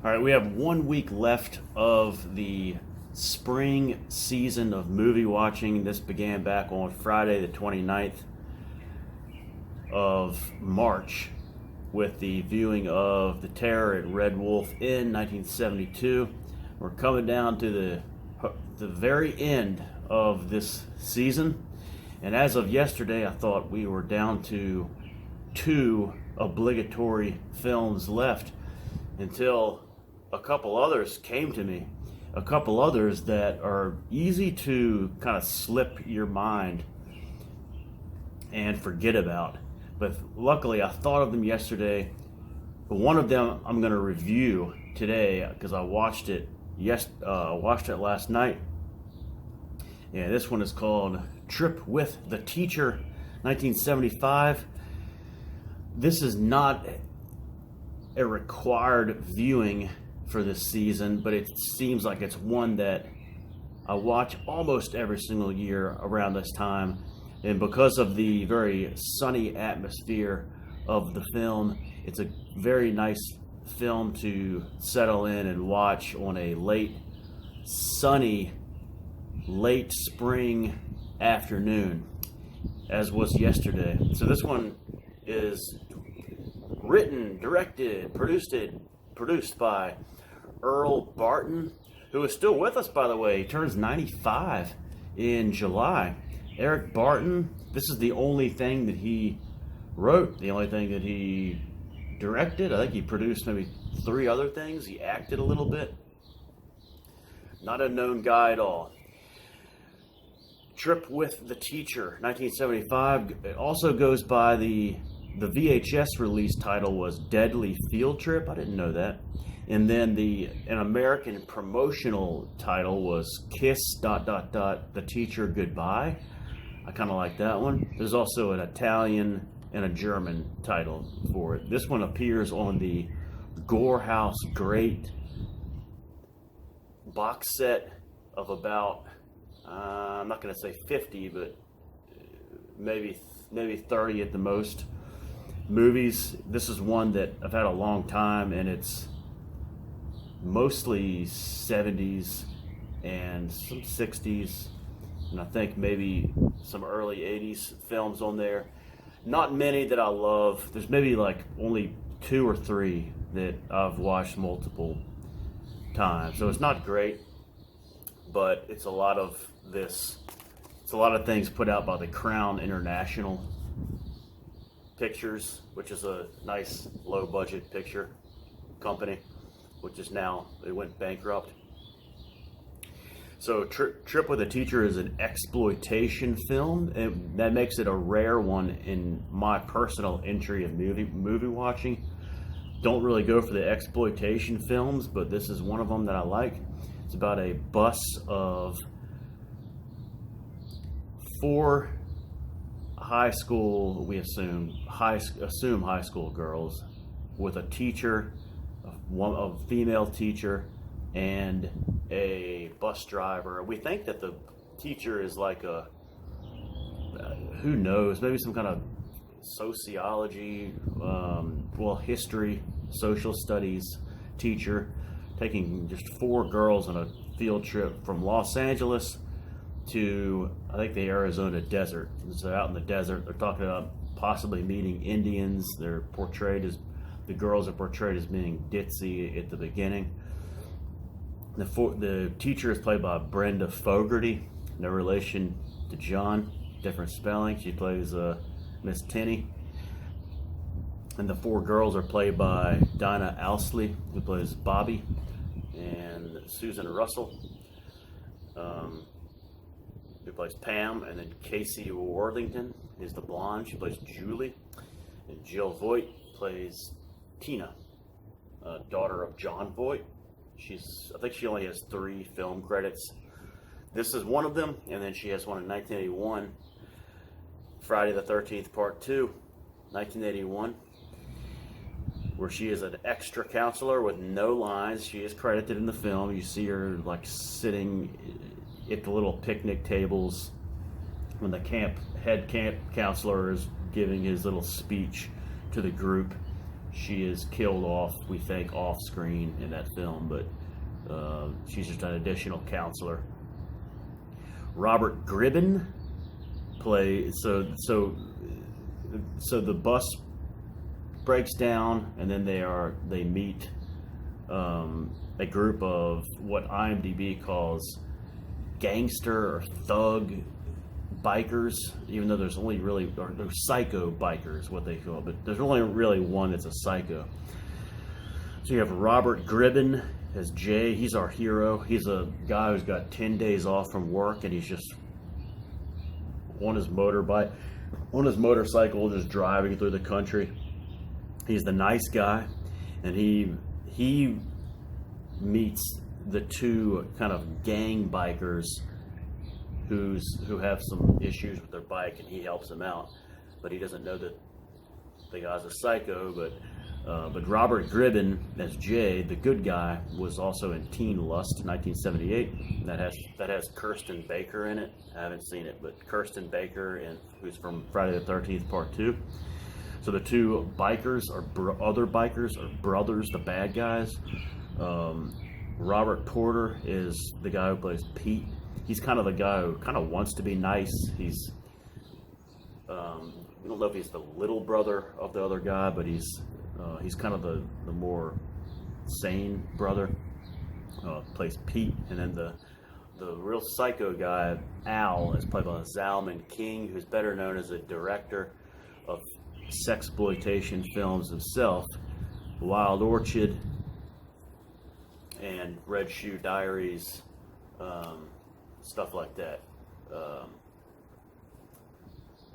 All right, we have 1 week left of the spring season of movie watching. This began back on Friday, the 29th of March, with the viewing of The Terror at Red Wolf Inn, 1972. We're coming down to the very end of this season, and as of yesterday, I thought we were down to 2 obligatory films left until a couple others came to me. A couple others that are easy to kind of slip your mind and forget about. But luckily, I thought of them yesterday. But one of them I'm going to review today because I watched it. Watched it last night. And this one is called Trip with the Teacher, 1975. This is not a required viewing for this season, but it seems like it's one that I watch almost every single year around this time. And because of the very sunny atmosphere of the film, it's a very nice film to settle in and watch on a sunny, late spring afternoon, as was yesterday. So this one is written, directed, produced by Earl Barton, who is still with us, by the way. He turns 95 in July. Eric Barton, this is the only thing that he wrote, the only thing that he directed. I think he produced maybe 3 other things. He acted a little bit. Not a known guy at all. Trip with the Teacher, 1975. It also goes by the VHS release title was Deadly Field Trip. I didn't know that. And then an American promotional title was Kiss ... the Teacher Goodbye. I kind of like that one. There's also an Italian and a German title for it. This one appears on the Gorehouse Great box set of about, I'm not going to say 50, but maybe 30 at the most movies. This is one that I've had a long time, and it's mostly 70s and some 60s, and I think maybe some early 80s films on there. Not many that I love. There's maybe like only 2 or 3 that I've watched multiple times. So it's not great, but it's a lot of things put out by the Crown International Pictures, which is a nice low budget picture company, which is now, they went bankrupt. So Trip with a Teacher is an exploitation film, and that makes it a rare one in my personal entry of movie watching. Don't really go for the exploitation films, but this is one of them that I like. It's about a bus of 4 high school, we assume high school girls, with a teacher, a female teacher, and a bus driver. We think that the teacher is like who knows, maybe some kind of sociology, history, social studies teacher, taking just 4 girls on a field trip from Los Angeles to, I think, the Arizona desert. So out in the desert, they're talking about possibly meeting Indians. The girls are portrayed as being ditzy at the beginning. The teacher is played by Brenda Fogarty, no relation to John, different spelling. She plays Miss Tenney. And the 4 girls are played by Dinah Ousley, who plays Bobby, and Susan Russell, who plays Pam, and then Casey Worthington is the blonde. She plays Julie, and Jill Voight plays Tina, daughter of John Voight. I think she only has 3 film credits. This is one of them, and then she has one in 1981, Friday the 13th Part 2, 1981, where she is an extra counselor with no lines. She is credited in the film. You see her like sitting at the little picnic tables when the head camp counselor is giving his little speech to the group. she is killed off, we think, off screen in that film, but she's just an additional counselor. Robert Gribben so the bus breaks down, and then they meet a group of what IMDb calls gangster or thug bikers, even though there's only really, or they're psycho bikers, what they call it, but there's only really one that's a psycho. So you have Robert Gribben as Jay. He's our hero. He's a guy who's got 10 days off from work, and he's just on his motorcycle, just driving through the country. He's the nice guy, and he meets the two kind of gang bikers who have some issues with their bike, and he helps them out, but he doesn't know that the guy's a psycho. But Robert Gribben as Jay, the good guy, was also in Teen Lust, 1978. That has Kirsten Baker in it. I haven't seen it, but Kirsten Baker, who's from Friday the 13th Part 2. So the two bikers other bikers are brothers, the bad guys. Robert Porter is the guy who plays Pete. He's kind of the guy who kind of wants to be nice. He's we don't know if he's the little brother of the other guy, but he's kind of the more sane brother. Plays Pete, and then the real psycho guy, Al, is played by Zalman King, who's better known as a director of sexploitation films himself, Wild Orchid and Red Shoe Diaries, stuff like that.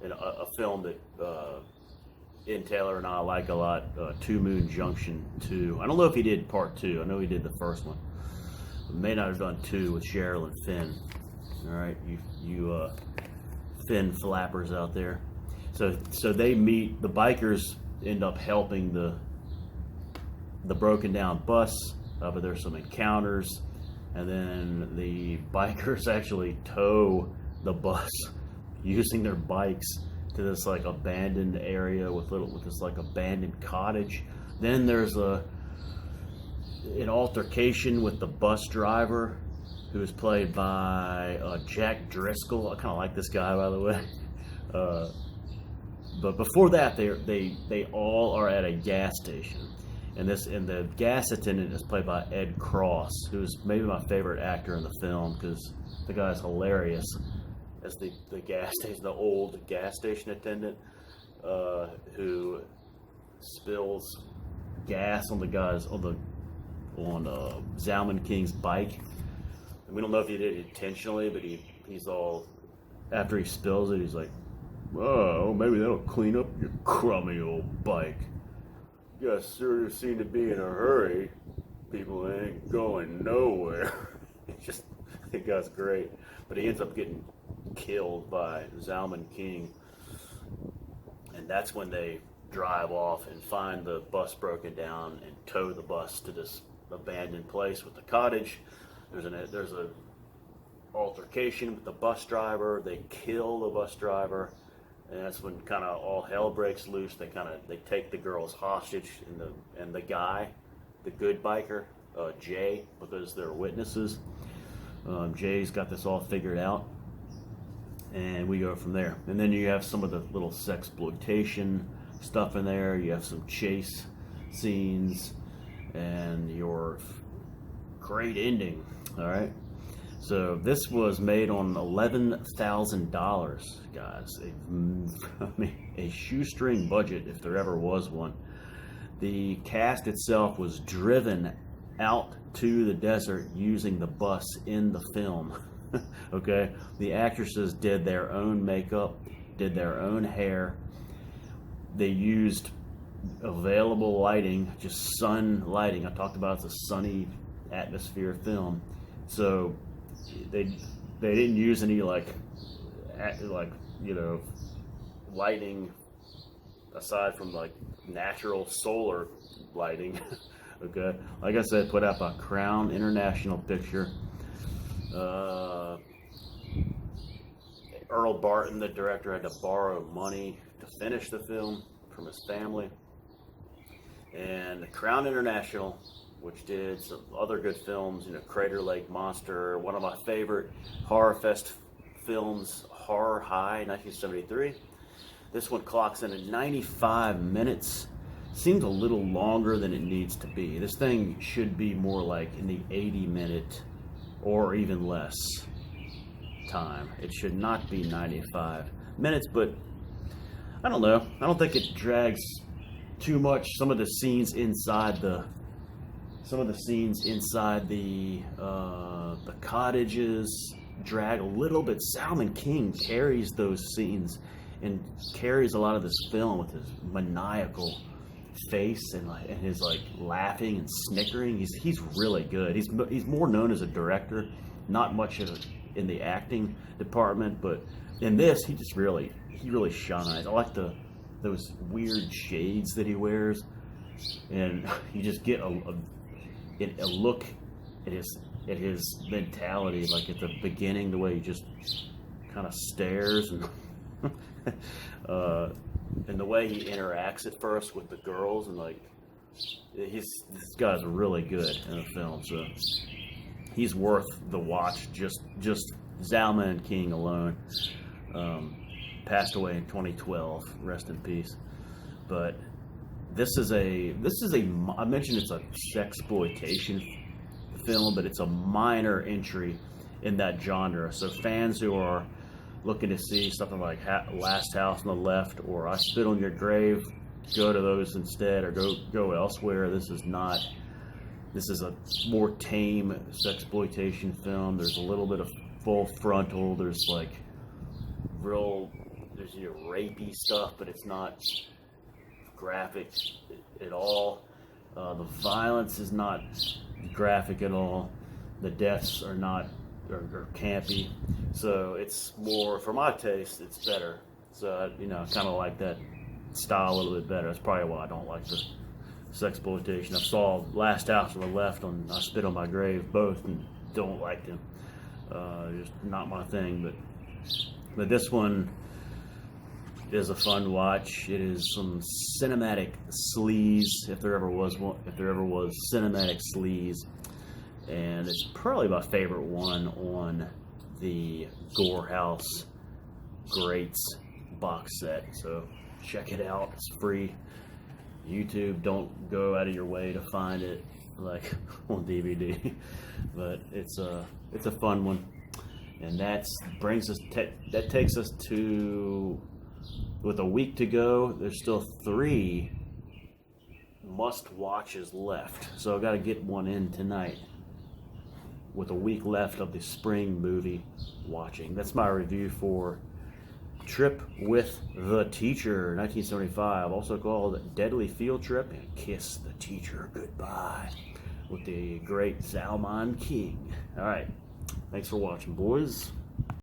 And a film that Ian Taylor and I like a lot, Two Moon Junction 2. I don't know if he did Part 2. I know he did the first one. May not have done 2 with Cheryl and Finn. All right, you Finn flappers out there. So they meet. The bikers end up helping the broken down bus, but there's some encounters, and then the bikers actually tow the bus using their bikes to this like abandoned area with this like abandoned cottage. Then there's an altercation with the bus driver, who is played by Jack Driscoll. I kind of like this guy, by the way. But before that, they all are at a gas station, and the gas attendant is played by Ed Cross, who's maybe my favorite actor in the film, because the guy's hilarious as the gas station, the old gas station attendant who spills gas on Zalman King's bike. And we don't know if he did it intentionally, but he's all, after he spills it, he's like, "Oh, maybe that'll clean up your crummy old bike. You guys sure seem to be in a hurry. People ain't going nowhere." The guy's great, but he ends up getting killed by Zalman King, and that's when they drive off and find the bus broken down and tow the bus to this abandoned place with the cottage. There's a altercation with the bus driver. They kill the bus driver, and that's when kind of all hell breaks loose. They take the girls hostage, and the guy, the good biker, Jay, because they're witnesses. Jay's got this all figured out, and we go from there. And then you have some of the little sexploitation stuff in there. You have some chase scenes, and your great ending. All right. So this was made on $11,000, guys. A shoestring budget, if there ever was one. The cast itself was driven out to the desert using the bus in the film. Okay, the actresses did their own makeup, did their own hair. They used available lighting, just sun lighting. I talked about it's a sunny atmosphere film, so they didn't use any lighting aside from like natural solar lighting. Okay, like I said, put out by Crown International Picture. Earl Barton, the director, had to borrow money to finish the film from his family. and Crown International, which did some other good films, Crater Lake Monster, one of my favorite horror fest films, Horror High, 1973. This one clocks in at 95 minutes. Seems a little longer than it needs to be. This thing should be more like in the 80-minute or even less time. It should not be 95 minutes, but I don't know. I don't think it drags too much. Some of the scenes inside the cottages drag a little bit. Salman King carries those scenes and carries a lot of this film with his maniacal face and his laughing and snickering. He's really good. He's more known as a director, not much in the acting department, but in this he really shines. I like those weird shades that he wears, and you just get a look at his mentality, like at the beginning, the way he just kind of stares and and the way he interacts at first with the girls, and this guy's really good in the film, so he's worth the watch. Just Salman King alone. Passed away in 2012. Rest in peace. But this is a I mentioned it's a sexploitation film, but it's a minor entry in that genre. So fans who are looking to see something like Last House on the Left or I Spit on Your Grave, go to those instead, or go elsewhere. This is a more tame sexploitation film. There's a little bit of full frontal. There's rapey stuff, but it's not graphic at all. The violence is not graphic at all. The deaths are not or campy. So it's more, for my taste, it's better. So I kind of like that style a little bit better. That's probably why I don't like the sexploitation. I saw Last House on the Left on I Spit on My Grave, both, and don't like them. Just not my thing. But this one is a fun watch. It is some cinematic sleaze, if there ever was cinematic sleaze, and it's probably my favorite one on the Gorehouse Greats box set. So check it out. It's free. YouTube, don't go out of your way to find it on DVD, but it's a fun one, and that takes us to, with a week to go, there's still 3 must-watches left. So I've got to get one in tonight with a week left of the spring movie watching. That's my review for Trip with the Teacher, 1975, also called Deadly Field Trip and Kiss the Teacher Goodbye, with the great Salman King. All right. Thanks for watching, boys.